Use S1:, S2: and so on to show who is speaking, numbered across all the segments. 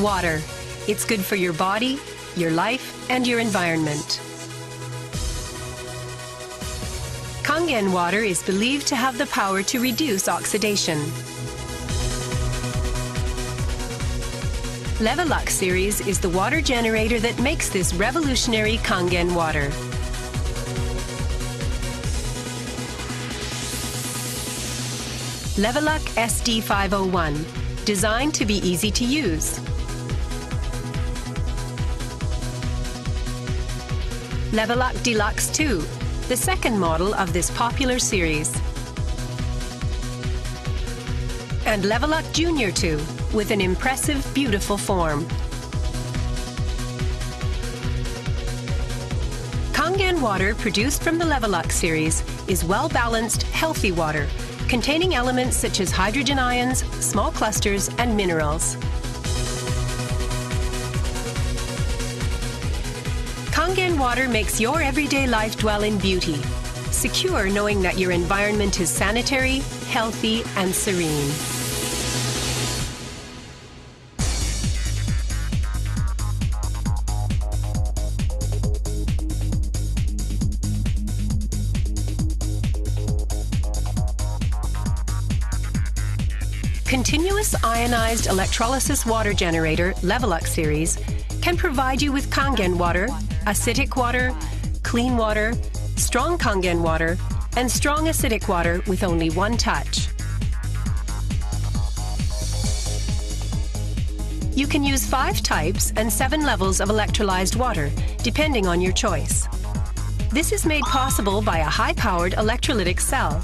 S1: Water. It's good for your body, your life, and your environment. Kangen water is believed to have the power to reduce oxidation. Levelux series is the water generator that makes this revolutionary Kangen water. Levelux SD501, designed to be easy to use. Levelux Deluxe 2, the second model of this popular series. And Levelux Junior 2, with an impressive, beautiful form. Kangen water produced from the Levelux series is well-balanced, healthy water, containing elements such as hydrogen ions, small clusters, and minerals. Kangen water makes your everyday life dwell in beauty, secure knowing that your environment is sanitary, healthy, and serene. Continuous ionized electrolysis water generator Levelux series can provide you with Kangen water, acidic water, clean water, strong Kangen water, and strong acidic water with only one touch. You can use 5 types and 7 levels of electrolyzed water, depending on your choice. This is made possible by a high-powered electrolytic cell.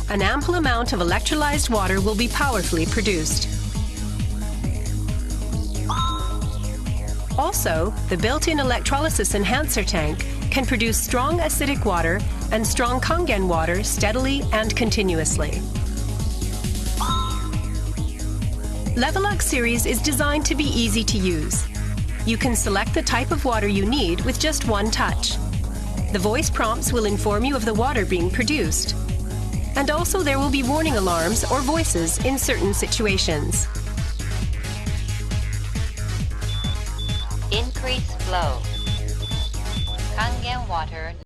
S1: An ample amount of electrolyzed water will be powerfully produced. Also, the built-in electrolysis enhancer tank can produce strong acidic water and strong Kangen water steadily and continuously. Levelux series is designed to be easy to use. You can select the type of water you need with just one touch. The voice prompts will inform you of the water being produced. And also there will be warning alarms or voices in certain situations.
S2: Increase flow. Kangen water